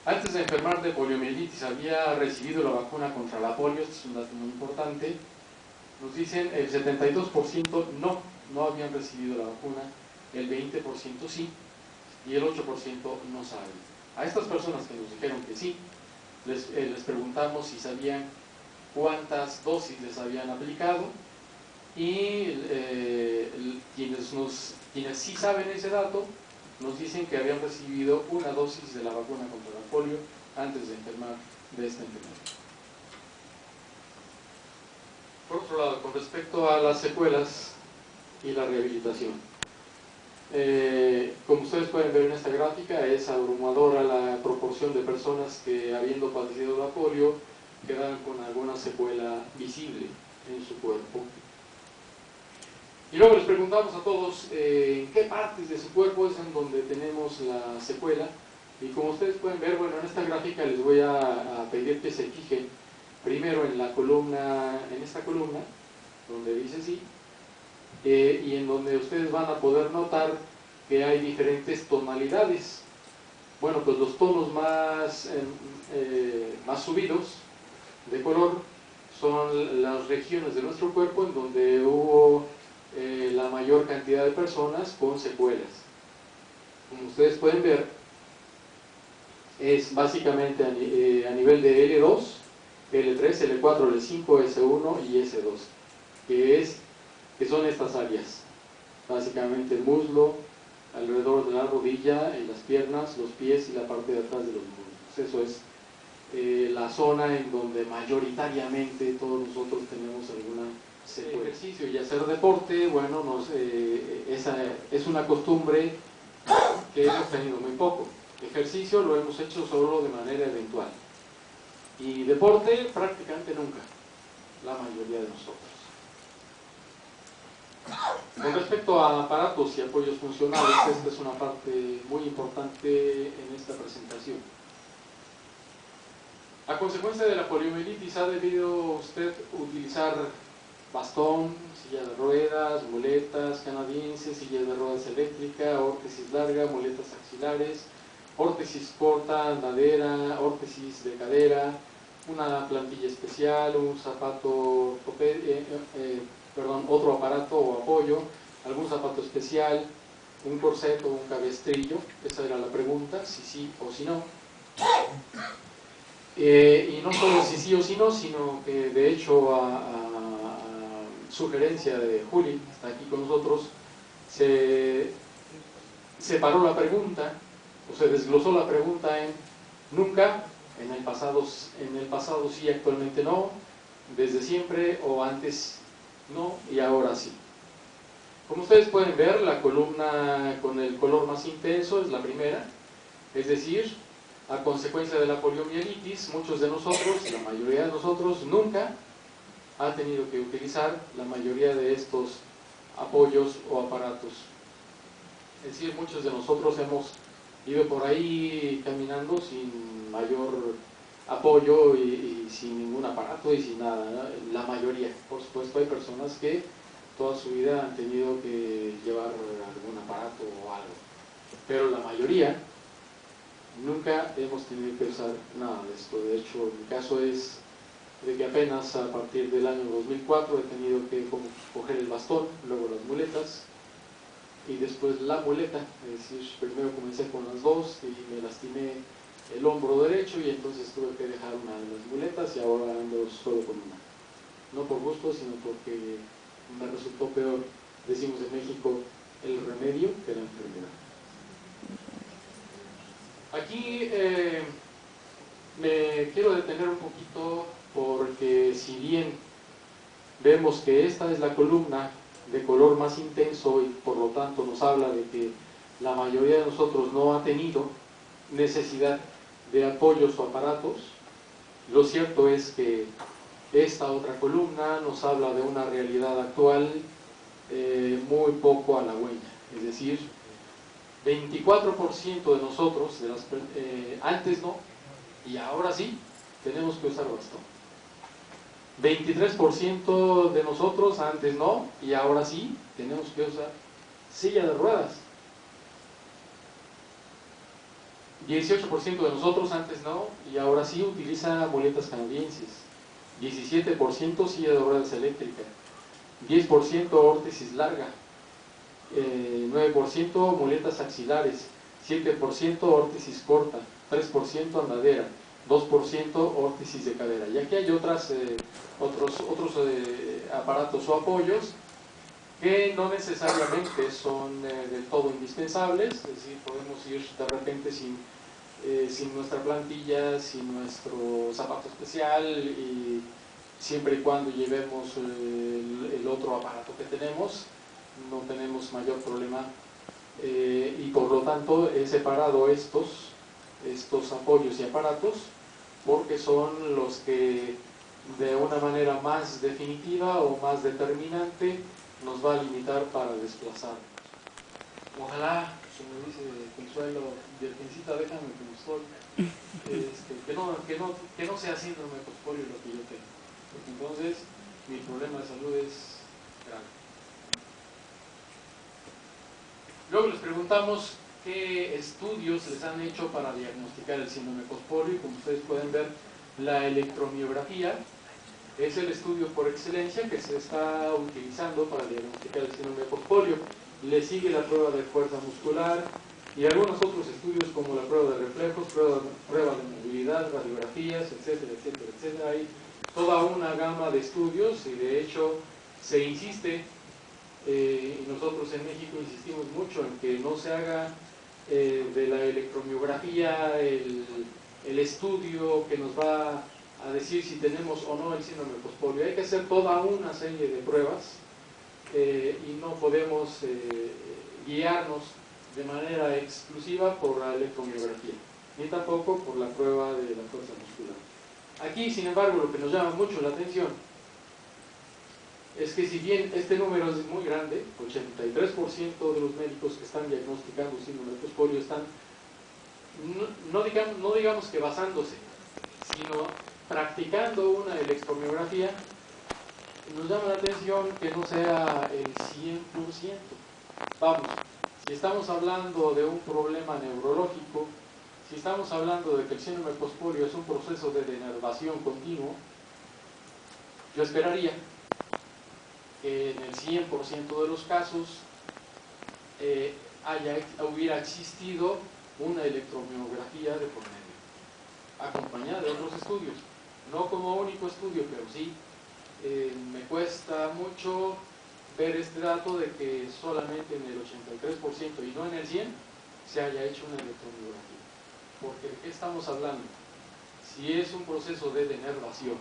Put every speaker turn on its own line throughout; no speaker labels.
antes de enfermar de poliomielitis había recibido la vacuna contra la polio. Este es un dato muy importante. Nos dicen el 72% no habían recibido la vacuna, el 20% sí, y el 8% no saben. A estas personas que nos dijeron que sí, les preguntamos si sabían cuántas dosis les habían aplicado, y quienes sí saben ese dato nos dicen que habían recibido una dosis de la vacuna contra la polio antes de enfermar de esta enfermedad. Por otro lado, con respecto a las secuelas y la rehabilitación, como ustedes pueden ver en esta gráfica, es abrumadora la proporción de personas que, habiendo padecido la polio, quedan con alguna secuela visible en su cuerpo. Y luego les preguntamos a todos en qué partes de su cuerpo es en donde tenemos la secuela. Y como ustedes pueden ver, bueno, en esta gráfica les voy a pedir que se fijen primero en la columna, en esta columna, donde dice sí, y en donde ustedes van a poder notar que hay diferentes tonalidades. Bueno, pues los tonos más subidos de color son las regiones de nuestro cuerpo en donde hubo la mayor cantidad de personas con secuelas. Como ustedes pueden ver, es básicamente a nivel de L2, L3, L4, L5, S1 y S2, que son estas áreas. Básicamente el muslo, alrededor de la rodilla, en las piernas, los pies y la parte de atrás de los muslos. Eso es la zona en donde mayoritariamente todos nosotros tenemos alguna secuela. Ejercicio y hacer deporte, bueno, esa es una costumbre que hemos tenido muy poco. Ejercicio lo hemos hecho solo de manera eventual. Y deporte prácticamente nunca, la mayoría de nosotros. Con respecto a aparatos y apoyos funcionales, esta es una parte muy importante en esta presentación. A consecuencia de la poliomielitis, ¿ha debido usted utilizar bastón, silla de ruedas, muletas canadienses, sillas de ruedas eléctrica, órtesis larga, muletas axilares, órtesis corta, andadera, órtesis de cadera, una plantilla especial, un zapato, otro aparato o apoyo, algún zapato especial, un corset o un cabestrillo? Esa era la pregunta, si sí o si no. Y no solo si sí o si no, sino que de hecho a sugerencia de Juli, que está aquí con nosotros, se separó la pregunta, o se desglosó la pregunta en nunca, en el pasado sí, actualmente no, desde siempre o antes no y ahora sí. Como ustedes pueden ver, la columna con el color más intenso es la primera, es decir, a consecuencia de la poliomielitis, muchos de nosotros, la mayoría de nosotros, nunca ha tenido que utilizar la mayoría de estos apoyos o aparatos. Es decir, muchos de nosotros hemos ido por ahí caminando sin mayor apoyo y sin ningún aparato y sin nada, ¿no? La mayoría. Por supuesto, hay personas que toda su vida han tenido que llevar algún aparato o algo, pero la mayoría nunca hemos tenido que usar nada de esto. De hecho, mi caso es de que apenas a partir del año 2004 he tenido que coger el bastón, luego las muletas y después la muleta. Es decir, primero comencé con las dos y me lastimé el hombro derecho y entonces tuve que dejar una de las muletas y ahora ando solo con una. No por gusto, sino porque me resultó peor, decimos en México, el remedio que la enfermedad. Aquí me quiero detener un poquito porque si bien vemos que esta es la columna de color más intenso y por lo tanto nos habla de que la mayoría de nosotros no ha tenido necesidad de apoyos o aparatos, lo cierto es que esta otra columna nos habla de una realidad actual muy poco halagüeña, es decir, 24% de nosotros, antes no, y ahora sí, tenemos que usar bastón. 23% de nosotros, antes no, y ahora sí, tenemos que usar silla de ruedas. 18% de nosotros antes no, y ahora sí utiliza muletas canadienses. 17% silla de ruedas eléctrica. 10% órtesis larga. 9% muletas axilares. 7% órtesis corta. 3% andadera. 2% órtesis de cadera. Y aquí hay otros aparatos o apoyos que no necesariamente son del todo indispensables, es decir, podemos ir de repente sin nuestra plantilla, sin nuestro zapato especial, y siempre y cuando llevemos el otro aparato que tenemos, no tenemos mayor problema, y por lo tanto he separado estos apoyos y aparatos porque son los que de una manera más definitiva o más determinante nos va a limitar para desplazarnos. Ojalá, como dice Consuelo, Virgencita, déjame como estoy, que no sea síndrome postpolio lo que yo tengo, porque entonces mi problema de salud es grave. Luego les preguntamos qué estudios les han hecho para diagnosticar el síndrome postpolio, y como ustedes pueden ver, la electromiografía es el estudio por excelencia que se está utilizando para diagnosticar el síndrome postpolio. Le sigue la prueba de fuerza muscular y algunos otros estudios como la prueba de reflejos, prueba de movilidad, radiografías, etcétera, etcétera, etcétera. Hay toda una gama de estudios y de hecho se insiste, y nosotros en México insistimos mucho en que no se haga de la electromiografía el estudio que nos va a decir si tenemos o no el síndrome postpolio. Hay que hacer toda una serie de pruebas y no podemos guiarnos de manera exclusiva por la electromiografía, ni tampoco por la prueba de la fuerza muscular. Aquí, sin embargo, lo que nos llama mucho la atención es que si bien este número es muy grande, 83% de los médicos que están diagnosticando síndrome postpolio están, no digamos que basándose, sino practicando una electromiografía, nos llama la atención que no sea el 100%. Vamos, si estamos hablando de un problema neurológico, si estamos hablando de que el síndrome postpolio es un proceso de denervación continuo, yo esperaría que en el 100% de los casos hubiera existido una electromiografía de por medio, acompañada de otros estudios, no como único estudio, pero sí me cuesta mucho ver este dato de que solamente en el 83% y no en el 100% se haya hecho una electromiografía. Porque ¿de qué estamos hablando? Si es un proceso de denervación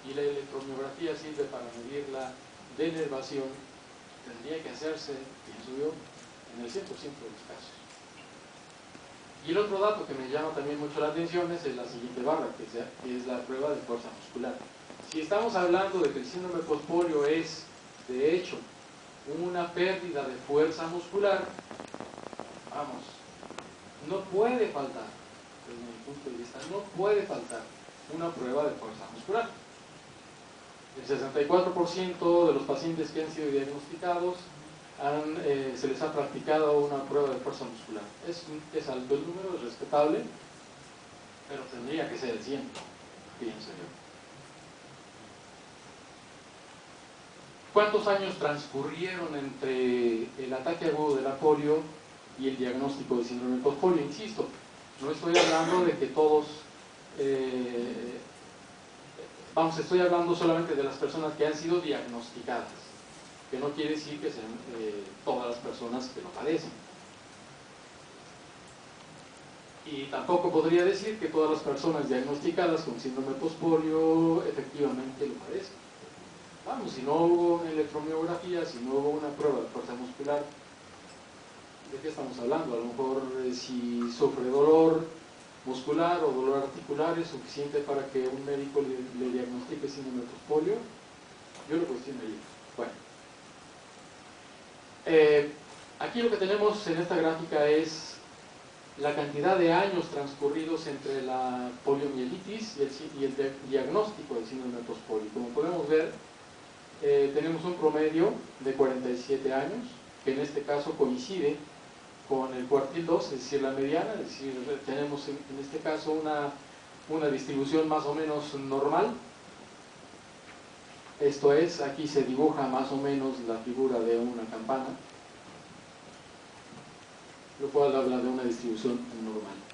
y la electromiografía sirve para medir la denervación, tendría que hacerse, pienso yo, en el 100% de los casos. Y el otro dato que me llama también mucho la atención es la siguiente barra, que es la prueba de fuerza muscular. Si estamos hablando de que el síndrome postpolio es, de hecho, una pérdida de fuerza muscular, vamos, no puede faltar, desde mi punto de vista, no puede faltar una prueba de fuerza muscular. El 64% de los pacientes que han sido diagnosticados se les ha practicado una prueba de fuerza muscular. Es alto el número, es respetable, pero tendría que ser el 100%, pienso yo. ¿Cuántos años transcurrieron entre el ataque agudo de la polio y el diagnóstico de síndrome postpolio? Insisto, no estoy hablando de que todos, estoy hablando solamente de las personas que han sido diagnosticadas, que no quiere decir que sean todas las personas que lo padecen. Y tampoco podría decir que todas las personas diagnosticadas con síndrome postpolio efectivamente lo padecen. Vamos, si no hubo una electromiografía, si no hubo una prueba de fuerza muscular, ¿de qué estamos hablando? A lo mejor si sufre dolor muscular o dolor articular es suficiente para que un médico le diagnostique síndrome postpolio. Yo lo cuestionaría. Bueno, aquí lo que tenemos en esta gráfica es la cantidad de años transcurridos entre la poliomielitis y el diagnóstico del síndrome postpolio. Como podemos ver, tenemos un promedio de 47 años, que en este caso coincide con el cuartil 2, es decir, la mediana, es decir, tenemos en este caso una distribución más o menos normal. Esto es, aquí se dibuja más o menos la figura de una campana, lo cual habla de una distribución normal.